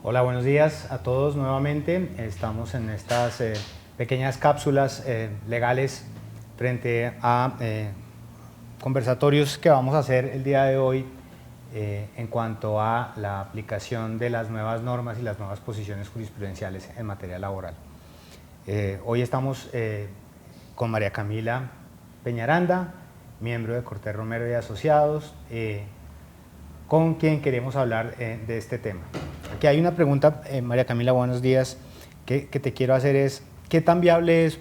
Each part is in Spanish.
Hola, buenos días a todos nuevamente. Estamos en estas pequeñas cápsulas legales frente a conversatorios que vamos a hacer el día de hoy en cuanto a la aplicación de las nuevas normas y las nuevas posiciones jurisprudenciales en materia laboral. Hoy estamos con María Camila Peñaranda, miembro de Cortés Romero y Asociados, con quien queremos hablar de este tema. Aquí hay una pregunta, María Camila, buenos días, que te quiero hacer es, ¿qué tan viable es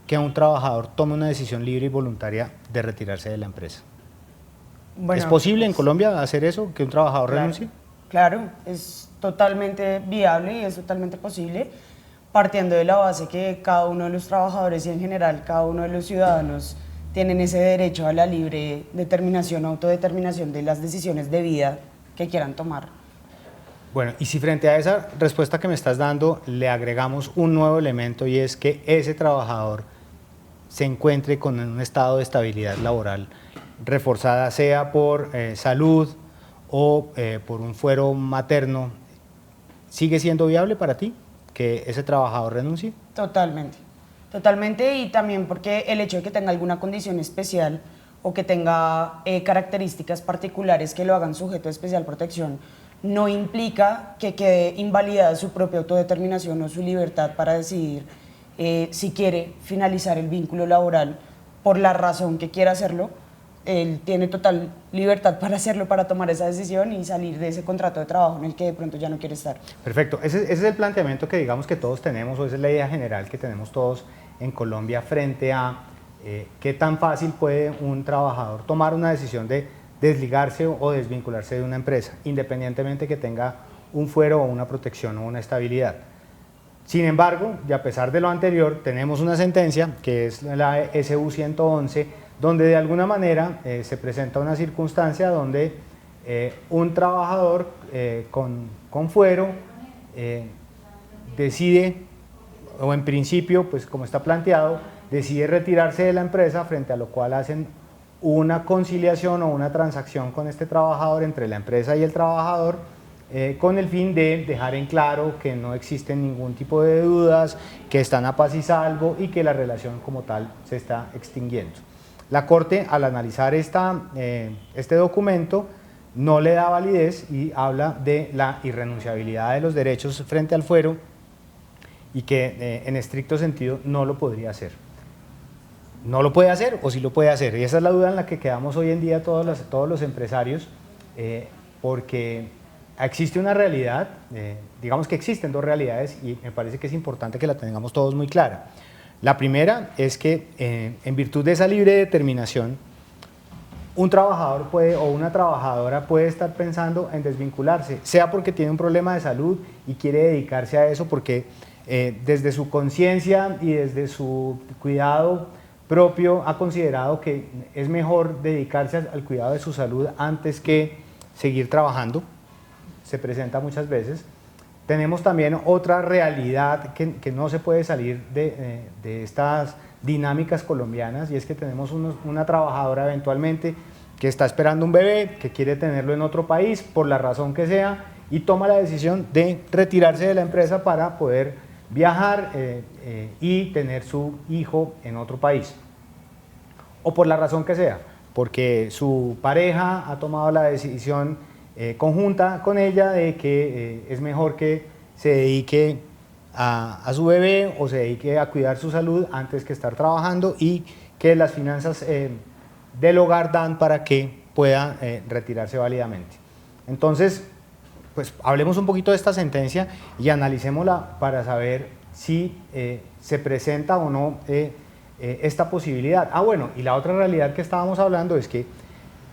que un trabajador tome una decisión libre y voluntaria de retirarse de la empresa? Bueno, ¿Es posible en pues, Colombia hacer eso, que un trabajador claro, renuncie? claro, es totalmente viable y es totalmente posible, partiendo de la base que cada uno de los trabajadores y en general cada uno de los ciudadanos tienen ese derecho a la libre determinación o autodeterminación de las decisiones de vida que quieran tomar. Bueno, y si frente a esa respuesta que me estás dando le agregamos un nuevo elemento y es que ese trabajador se encuentre con un estado de estabilidad laboral reforzada, sea por salud o por un fuero materno, ¿sigue siendo viable para ti que ese trabajador renuncie? Totalmente, totalmente, y también porque el hecho de que tenga alguna condición especial o que tenga características particulares que lo hagan sujeto a especial protección no implica que quede invalidada su propia autodeterminación o su libertad para decidir si quiere finalizar el vínculo laboral por la razón que quiera hacerlo. Él tiene total libertad para hacerlo, para tomar esa decisión y salir de ese contrato de trabajo en el que de pronto ya no quiere estar. Perfecto, ese es el planteamiento que digamos que todos tenemos, o esa es la idea general que tenemos todos en Colombia frente a qué tan fácil puede un trabajador tomar una decisión de desligarse o desvincularse de una empresa, independientemente que tenga un fuero o una protección o una estabilidad. Sin embargo, y a pesar de lo anterior, tenemos una sentencia que es la SU 111, donde de alguna manera se presenta una circunstancia donde un trabajador con fuero decide, o en principio, pues como está planteado, decide retirarse de la empresa, frente a lo cual hacen una conciliación o una transacción con este trabajador entre la empresa y el trabajador, con el fin de dejar en claro que no existen ningún tipo de dudas, que están a paz y salvo y que la relación como tal se está extinguiendo. La Corte, al analizar este documento, no le da validez y habla de la irrenunciabilidad de los derechos frente al fuero y que en estricto sentido no lo podría hacer. ¿No lo puede hacer o sí lo puede hacer? Y esa es la duda en la que quedamos hoy en día todos los empresarios, porque existe una realidad, digamos que existen dos realidades y me parece que es importante que la tengamos todos muy clara. La primera es que en virtud de esa libre determinación, un trabajador puede o una trabajadora puede estar pensando en desvincularse, sea porque tiene un problema de salud y quiere dedicarse a eso porque desde su conciencia y desde su cuidado propio ha considerado que es mejor dedicarse al cuidado de su salud antes que seguir trabajando, se presenta muchas veces. Tenemos también otra realidad que no se puede salir de estas dinámicas colombianas, y es que tenemos una trabajadora eventualmente que está esperando un bebé, que quiere tenerlo en otro país, por la razón que sea, y toma la decisión de retirarse de la empresa para poder viajar y tener su hijo en otro país. O por la razón que sea, porque su pareja ha tomado la decisión conjunta con ella de que es mejor que se dedique a su bebé o se dedique a cuidar su salud antes que estar trabajando, y que las finanzas del hogar dan para que pueda retirarse válidamente. Entonces, pues hablemos un poquito de esta sentencia y analicémosla para saber si se presenta o no esta posibilidad. Bueno, y la otra realidad que estábamos hablando es que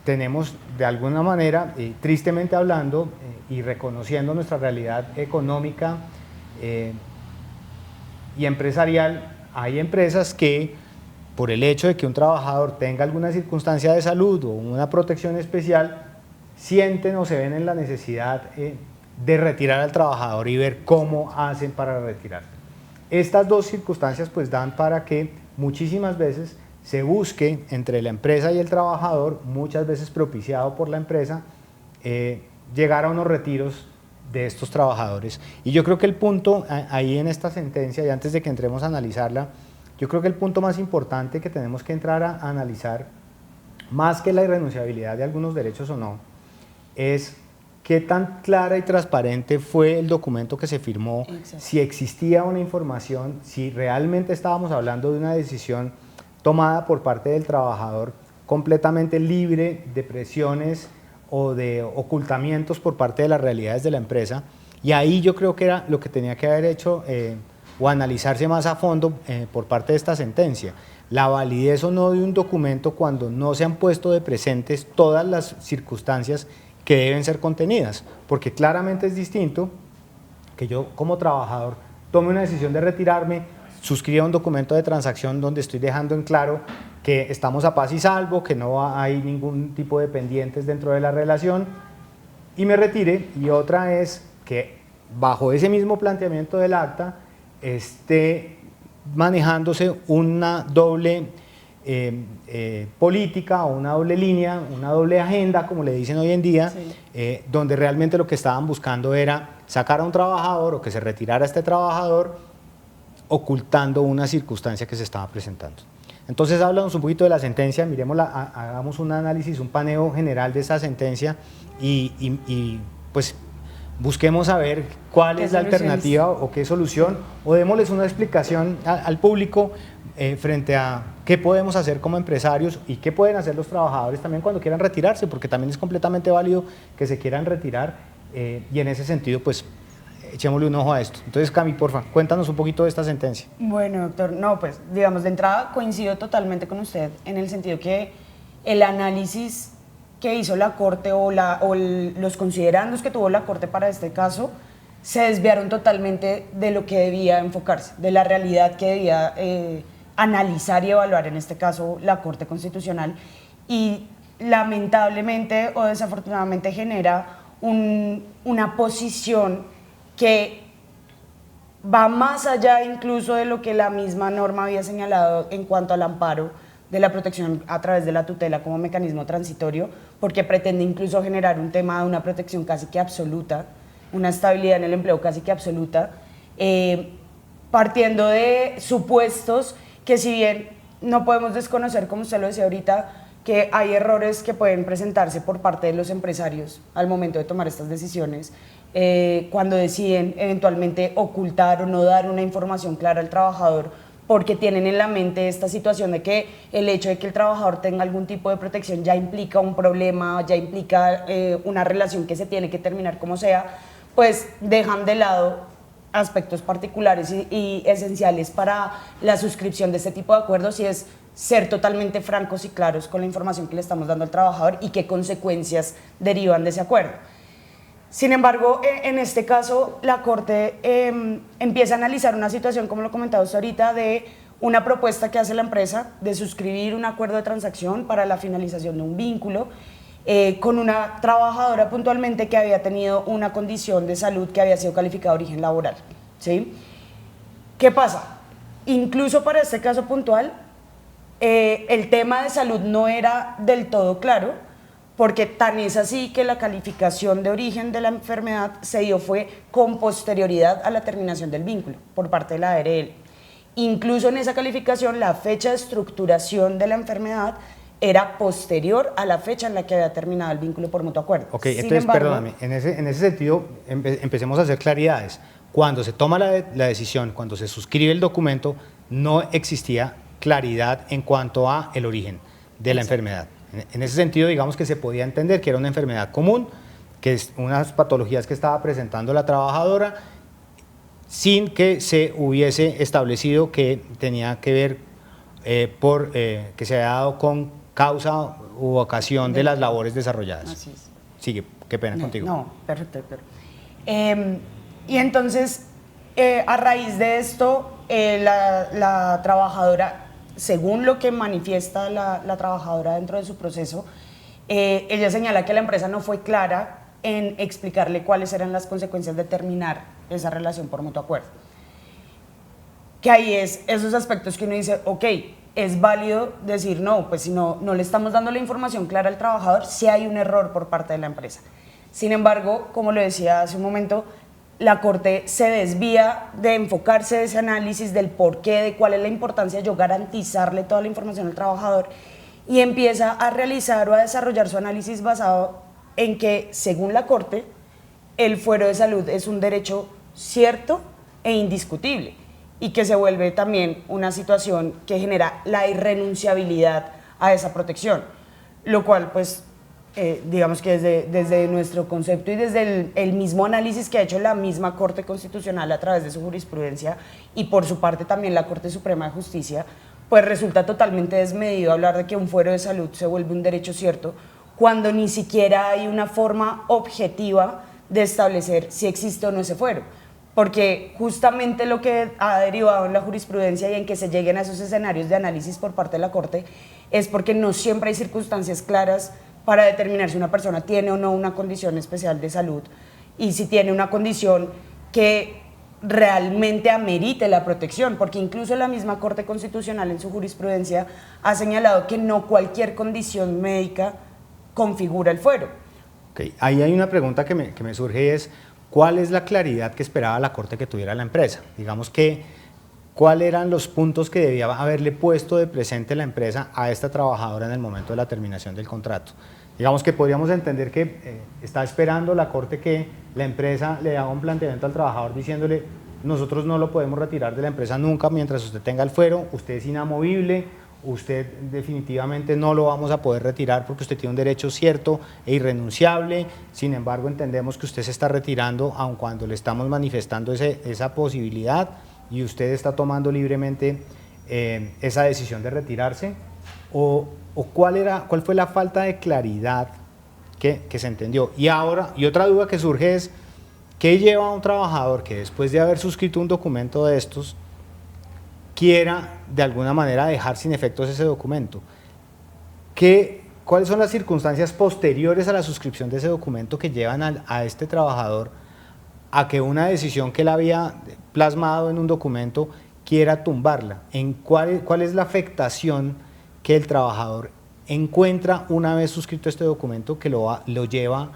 tenemos de alguna manera, tristemente hablando y reconociendo nuestra realidad económica y empresarial, hay empresas que por el hecho de que un trabajador tenga alguna circunstancia de salud o una protección especial, sienten o se ven en la necesidad de retirar al trabajador y ver cómo hacen para retirar. Estas dos circunstancias pues dan para que muchísimas veces se busque entre la empresa y el trabajador, muchas veces propiciado por la empresa, llegar a unos retiros de estos trabajadores. Y yo creo que el punto ahí en esta sentencia, y antes de que entremos a analizarla, yo creo que el punto más importante que tenemos que entrar a analizar, más que la irrenunciabilidad de algunos derechos o no, es qué tan clara y transparente fue el documento que se firmó, si existía una información, si realmente estábamos hablando de una decisión tomada por parte del trabajador completamente libre de presiones o de ocultamientos por parte de las realidades de la empresa. Y ahí yo creo que era lo que tenía que haber hecho o analizarse más a fondo por parte de esta sentencia. La validez o no de un documento cuando no se han puesto de presentes todas las circunstancias que deben ser contenidas, porque claramente es distinto que yo como trabajador tome una decisión de retirarme, suscriba un documento de transacción donde estoy dejando en claro que estamos a paz y salvo, que no hay ningún tipo de pendientes dentro de la relación y me retire, y otra es que bajo ese mismo planteamiento del acta esté manejándose una doble política o una doble línea, una doble agenda, como le dicen hoy en día, sí. Donde realmente lo que estaban buscando era sacar a un trabajador o que se retirara este trabajador ocultando una circunstancia que se estaba presentando. Entonces háblanos un poquito de la sentencia, miremosla, hagamos un análisis, un paneo general de esa sentencia y pues busquemos a ver cuál es la alternativa o qué solución, o démosles una explicación al público frente a qué podemos hacer como empresarios y qué pueden hacer los trabajadores también cuando quieran retirarse, porque también es completamente válido que se quieran retirar y en ese sentido pues echémosle un ojo a esto. Entonces Cami, porfa, cuéntanos un poquito de esta sentencia. Bueno, doctor, no, pues digamos de entrada coincido totalmente con usted en el sentido que el análisis que hizo la Corte o los considerandos que tuvo la Corte para este caso se desviaron totalmente de lo que debía enfocarse, de la realidad que debía analizar y evaluar en este caso la Corte Constitucional, y lamentablemente o desafortunadamente genera una posición que va más allá incluso de lo que la misma norma había señalado en cuanto al amparo de la protección a través de la tutela como mecanismo transitorio, porque pretende incluso generar un tema de una protección casi que absoluta, una estabilidad en el empleo casi que absoluta, partiendo de supuestos que, si bien no podemos desconocer, como usted lo decía ahorita, que hay errores que pueden presentarse por parte de los empresarios al momento de tomar estas decisiones, cuando deciden eventualmente ocultar o no dar una información clara al trabajador, porque tienen en la mente esta situación de que el hecho de que el trabajador tenga algún tipo de protección ya implica un problema, ya implica una relación que se tiene que terminar como sea, pues dejan de lado aspectos particulares y esenciales para la suscripción de este tipo de acuerdos, y es ser totalmente francos y claros con la información que le estamos dando al trabajador y qué consecuencias derivan de ese acuerdo. Sin embargo, en este caso, la Corte empieza a analizar una situación, como lo comentaba usted ahorita, de una propuesta que hace la empresa de suscribir un acuerdo de transacción para la finalización de un vínculo con una trabajadora puntualmente que había tenido una condición de salud que había sido calificada de origen laboral, ¿sí? ¿Qué pasa? Incluso para este caso puntual, el tema de salud no era del todo claro, porque tan es así que la calificación de origen de la enfermedad se dio fue con posterioridad a la terminación del vínculo por parte de la ARL. Incluso en esa calificación la fecha de estructuración de la enfermedad era posterior a la fecha en la que había terminado el vínculo por mutuo acuerdo. Ok, entonces perdóname, en ese sentido empecemos a hacer claridades. Cuando se toma la decisión, cuando se suscribe el documento, no existía claridad en cuanto a el origen de la enfermedad. En ese sentido, digamos que se podía entender que era una enfermedad común, que es unas patologías que estaba presentando la trabajadora, sin que se hubiese establecido que tenía que ver que se había dado con causa u ocasión de las labores desarrolladas. Así es. Sigue, qué pena contigo. No, perfecto. Y entonces, a raíz de esto, la trabajadora, según lo que manifiesta la trabajadora dentro de su proceso, ella señala que la empresa no fue clara en explicarle cuáles eran las consecuencias de terminar esa relación por mutuo acuerdo. Que ahí es esos aspectos que uno dice, ok, es válido decir no, pues si no le estamos dando la información clara al trabajador, si hay un error por parte de la empresa. Sin embargo, como lo decía hace un momento, la Corte se desvía de enfocarse de ese análisis del por qué, de cuál es la importancia de yo garantizarle toda la información al trabajador, y empieza a realizar o a desarrollar su análisis basado en que, según la Corte, el fuero de salud es un derecho cierto e indiscutible, y que se vuelve también una situación que genera la irrenunciabilidad a esa protección, lo cual pues digamos que desde nuestro concepto y desde el mismo análisis que ha hecho la misma Corte Constitucional a través de su jurisprudencia y por su parte también la Corte Suprema de Justicia, pues resulta totalmente desmedido hablar de que un fuero de salud se vuelve un derecho cierto cuando ni siquiera hay una forma objetiva de establecer si existe o no ese fuero. Porque justamente lo que ha derivado en la jurisprudencia y en que se lleguen a esos escenarios de análisis por parte de la Corte es porque no siempre hay circunstancias claras para determinar si una persona tiene o no una condición especial de salud y si tiene una condición que realmente amerite la protección, porque incluso la misma Corte Constitucional en su jurisprudencia ha señalado que no cualquier condición médica configura el fuero. Okay. Ahí hay una pregunta que me surge y es, ¿cuál es la claridad que esperaba la Corte que tuviera la empresa? Digamos que, ¿cuáles eran los puntos que debía haberle puesto de presente la empresa a esta trabajadora en el momento de la terminación del contrato? Digamos que podríamos entender que está esperando la Corte que la empresa le haga un planteamiento al trabajador diciéndole, nosotros no lo podemos retirar de la empresa nunca mientras usted tenga el fuero, usted es inamovible, usted definitivamente no lo vamos a poder retirar porque usted tiene un derecho cierto e irrenunciable, sin embargo entendemos que usted se está retirando aun cuando le estamos manifestando esa posibilidad y usted está tomando libremente esa decisión de retirarse, o cuál fue la falta de claridad que se entendió. Y otra duda que surge es, ¿qué lleva a un trabajador que después de haber suscrito un documento de estos quiera de alguna manera dejar sin efectos ese documento? ¿Cuáles son las circunstancias posteriores a la suscripción de ese documento que llevan a este trabajador a que una decisión que él había plasmado en un documento quiera tumbarla? ¿Cuál es la afectación que el trabajador encuentra una vez suscrito este documento que lo lleva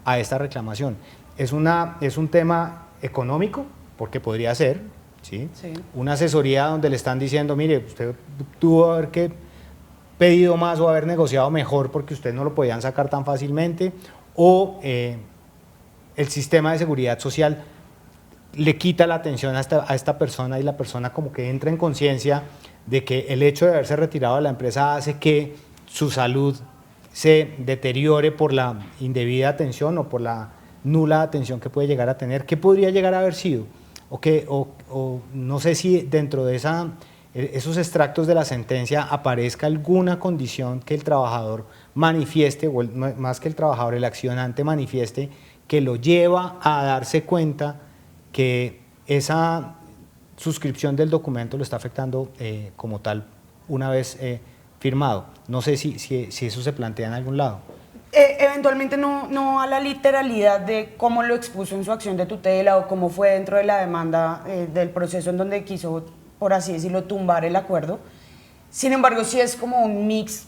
a esta reclamación? ¿Es un tema económico? Porque podría ser, ¿sí? Sí. Una asesoría donde le están diciendo, mire, usted tuvo haber que pedido más o haber negociado mejor porque usted no lo podían sacar tan fácilmente, o el sistema de seguridad social le quita la atención a esta persona y la persona como que entra en conciencia de que el hecho de haberse retirado de la empresa hace que su salud se deteriore por la indebida atención o por la nula atención que puede llegar a tener. ¿Qué podría llegar a haber sido? O no sé si dentro de esos extractos de la sentencia aparezca alguna condición que el trabajador manifieste, o más que el trabajador, el accionante manifieste, que lo lleva a darse cuenta que esa suscripción del documento lo está afectando como tal una vez firmado. No sé si eso se plantea en algún lado. Eventualmente no a la literalidad de cómo lo expuso en su acción de tutela o cómo fue dentro de la demanda del proceso en donde quiso, por así decirlo, tumbar el acuerdo. Sin embargo, sí es como un mix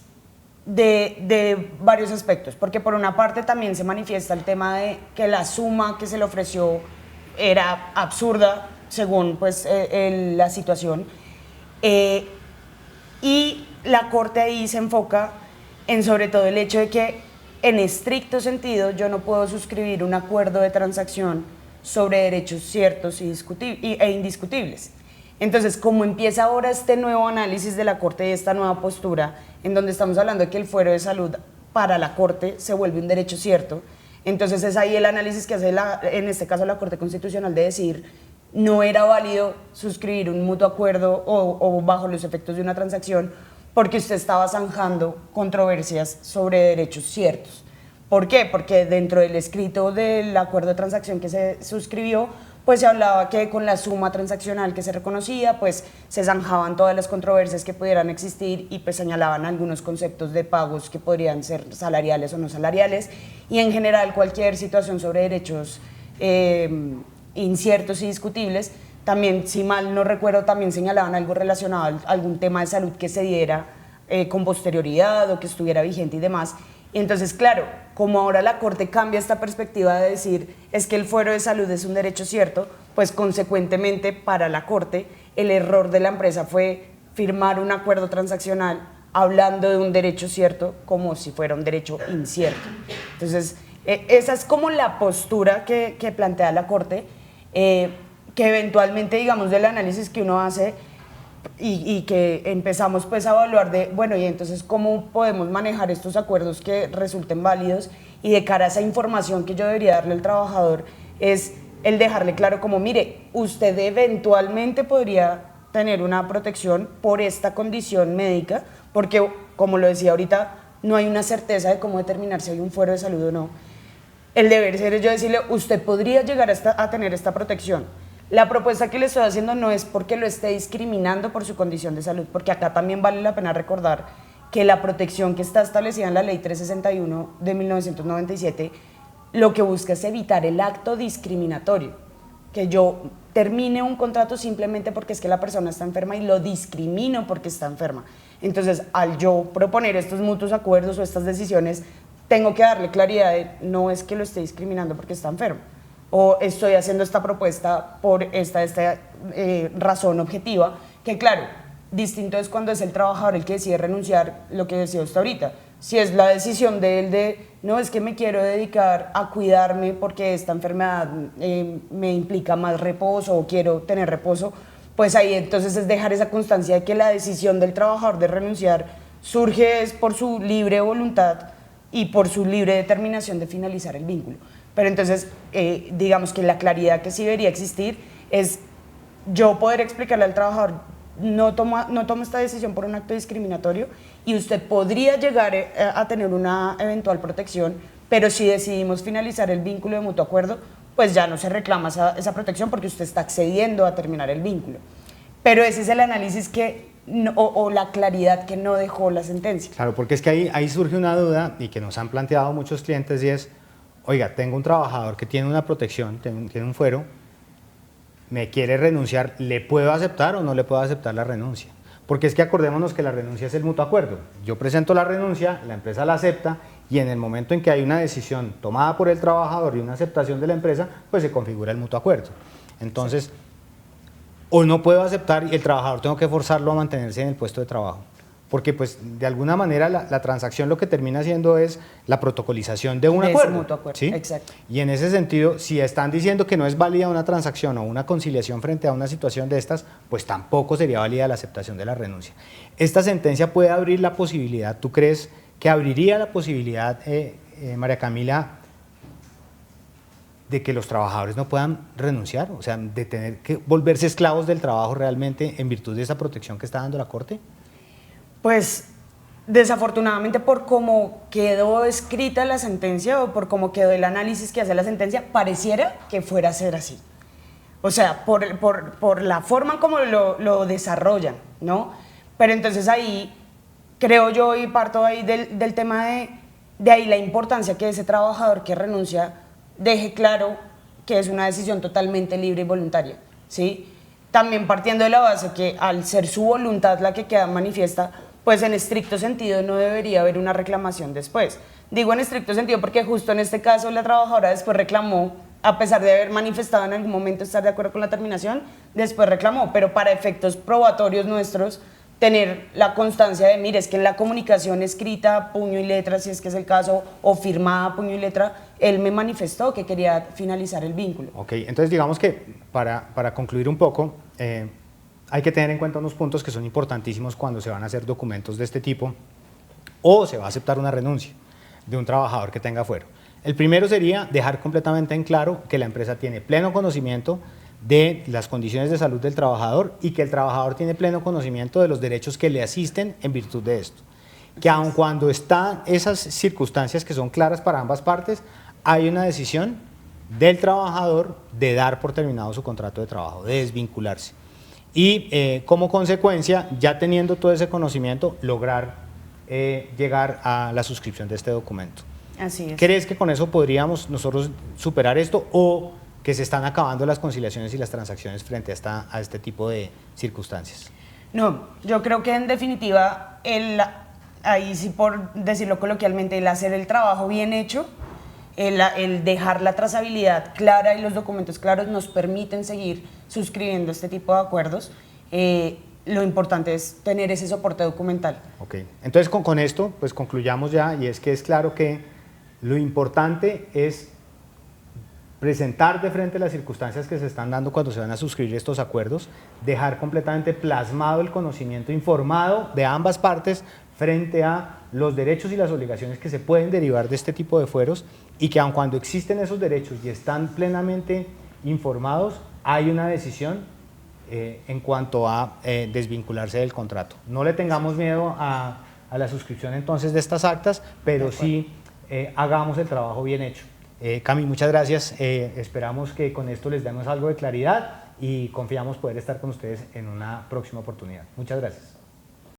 de varios aspectos, porque por una parte también se manifiesta el tema de que la suma que se le ofreció era absurda según pues, la situación, y la Corte ahí se enfoca en sobre todo el hecho de que en estricto sentido yo no puedo suscribir un acuerdo de transacción sobre derechos ciertos e indiscutibles. Entonces, como empieza ahora este nuevo análisis de la Corte y esta nueva postura, en donde estamos hablando de que el fuero de salud para la Corte se vuelve un derecho cierto, entonces es ahí el análisis que hace en este caso la Corte Constitucional de decir no era válido suscribir un mutuo acuerdo o bajo los efectos de una transacción porque usted estaba zanjando controversias sobre derechos ciertos. ¿Por qué? Porque dentro del escrito del acuerdo de transacción que se suscribió, pues se hablaba que con la suma transaccional que se reconocía, pues se zanjaban todas las controversias que pudieran existir y pues señalaban algunos conceptos de pagos que podrían ser salariales o no salariales, y en general cualquier situación sobre derechos inciertos y discutibles. También, si mal no recuerdo, también señalaban algo relacionado a algún tema de salud que se diera con posterioridad o que estuviera vigente y demás. Y entonces, claro, como ahora la Corte cambia esta perspectiva de decir es que el fuero de salud es un derecho cierto, pues consecuentemente para la Corte el error de la empresa fue firmar un acuerdo transaccional hablando de un derecho cierto como si fuera un derecho incierto. Entonces, esa es como la postura que plantea la Corte, que eventualmente, digamos, del análisis que uno hace y que empezamos pues a evaluar de, bueno, y entonces cómo podemos manejar estos acuerdos que resulten válidos, y de cara a esa información que yo debería darle al trabajador es el dejarle claro como, mire, usted eventualmente podría tener una protección por esta condición médica, porque como lo decía ahorita, no hay una certeza de cómo determinar si hay un fuero de salud o no. El deber ser es yo decirle, usted podría llegar a tener esta protección. La propuesta que le estoy haciendo no es porque lo esté discriminando por su condición de salud, porque acá también vale la pena recordar que la protección que está establecida en la Ley 361 de 1997 lo que busca es evitar el acto discriminatorio, que yo termine un contrato simplemente porque es que la persona está enferma y lo discrimino porque está enferma. Entonces, al yo proponer estos mutuos acuerdos o estas decisiones, tengo que darle claridad de no es que lo esté discriminando porque está enfermo, o estoy haciendo esta propuesta por esta razón objetiva, que claro, distinto es cuando es el trabajador el que decide renunciar, lo que decía usted ahorita. Si es la decisión de él de, no, es que me quiero dedicar a cuidarme porque esta enfermedad me implica más reposo o quiero tener reposo, pues ahí entonces es dejar esa constancia de que la decisión del trabajador de renunciar surge es por su libre voluntad y por su libre determinación de finalizar el vínculo. Pero entonces, digamos que la claridad que sí debería existir es yo poder explicarle al trabajador, no tomo esta decisión por un acto discriminatorio y usted podría llegar a tener una eventual protección, pero si decidimos finalizar el vínculo de mutuo acuerdo, pues ya no se reclama esa protección porque usted está accediendo a terminar el vínculo. Pero ese es el análisis que o la claridad que no dejó la sentencia. Claro, porque es que ahí surge una duda y que nos han planteado muchos clientes y es, oiga, tengo un trabajador que tiene una protección, tiene un fuero, me quiere renunciar, ¿le puedo aceptar o no le puedo aceptar la renuncia? Porque es que acordémonos que la renuncia es el mutuo acuerdo. Yo presento la renuncia, la empresa la acepta y en el momento en que hay una decisión tomada por el trabajador y una aceptación de la empresa, pues se configura el mutuo acuerdo. Entonces, o no puedo aceptar y el trabajador tengo que forzarlo a mantenerse en el puesto de trabajo. Porque pues de alguna manera la transacción lo que termina haciendo es la protocolización de un acuerdo. Mutuo acuerdo, ¿sí? Exacto. Y en ese sentido, si están diciendo que no es válida una transacción o una conciliación frente a una situación de estas, pues tampoco sería válida la aceptación de la renuncia. Esta sentencia puede abrir la posibilidad, ¿tú crees que abriría la posibilidad, María Camila, de que los trabajadores no puedan renunciar? O sea, de tener que volverse esclavos del trabajo realmente en virtud de esa protección que está dando la Corte. Pues desafortunadamente por cómo quedó escrita la sentencia o por cómo quedó el análisis que hace la sentencia, pareciera que fuera a ser así. O sea, por la forma como lo desarrollan, ¿no? Pero entonces ahí, creo yo, y parto ahí del tema de ahí la importancia que ese trabajador que renuncia deje claro que es una decisión totalmente libre y voluntaria, ¿sí? También partiendo de la base que al ser su voluntad la que queda manifiesta, pues en estricto sentido no debería haber una reclamación después. Digo en estricto sentido porque justo en este caso la trabajadora después reclamó, a pesar de haber manifestado en algún momento estar de acuerdo con la terminación, después reclamó, pero para efectos probatorios nuestros, tener la constancia de, mire, es que en la comunicación escrita, puño y letra, si es que es el caso, o firmada, puño y letra, él me manifestó que quería finalizar el vínculo. Ok, entonces digamos que para concluir un poco, hay que tener en cuenta unos puntos que son importantísimos cuando se van a hacer documentos de este tipo o se va a aceptar una renuncia de un trabajador que tenga fuero. El primero sería dejar completamente en claro que la empresa tiene pleno conocimiento de las condiciones de salud del trabajador y que el trabajador tiene pleno conocimiento de los derechos que le asisten en virtud de esto. Que aun cuando están esas circunstancias que son claras para ambas partes, hay una decisión del trabajador de dar por terminado su contrato de trabajo, de desvincularse. Y como consecuencia, ya teniendo todo ese conocimiento, lograr llegar a la suscripción de este documento. Así es. ¿Crees que con eso podríamos nosotros superar esto o que se están acabando las conciliaciones y las transacciones frente a este tipo de circunstancias? No, yo creo que en definitiva ahí sí por decirlo coloquialmente, el hacer el trabajo bien hecho, el dejar la trazabilidad clara y los documentos claros nos permiten seguir suscribiendo este tipo de acuerdos. Lo importante es tener ese soporte documental. Ok, entonces con esto pues concluyamos ya, y es que es claro que lo importante es presentar de frente las circunstancias que se están dando cuando se van a suscribir estos acuerdos, dejar completamente plasmado el conocimiento informado de ambas partes frente a los derechos y las obligaciones que se pueden derivar de este tipo de fueros, y que aun cuando existen esos derechos y están plenamente informados, hay una decisión en cuanto a desvincularse del contrato. No le tengamos miedo a la suscripción entonces de estas actas, pero sí hagamos el trabajo bien hecho. Cami, muchas gracias. Esperamos que con esto les demos algo de claridad y confiamos poder estar con ustedes en una próxima oportunidad. Muchas gracias.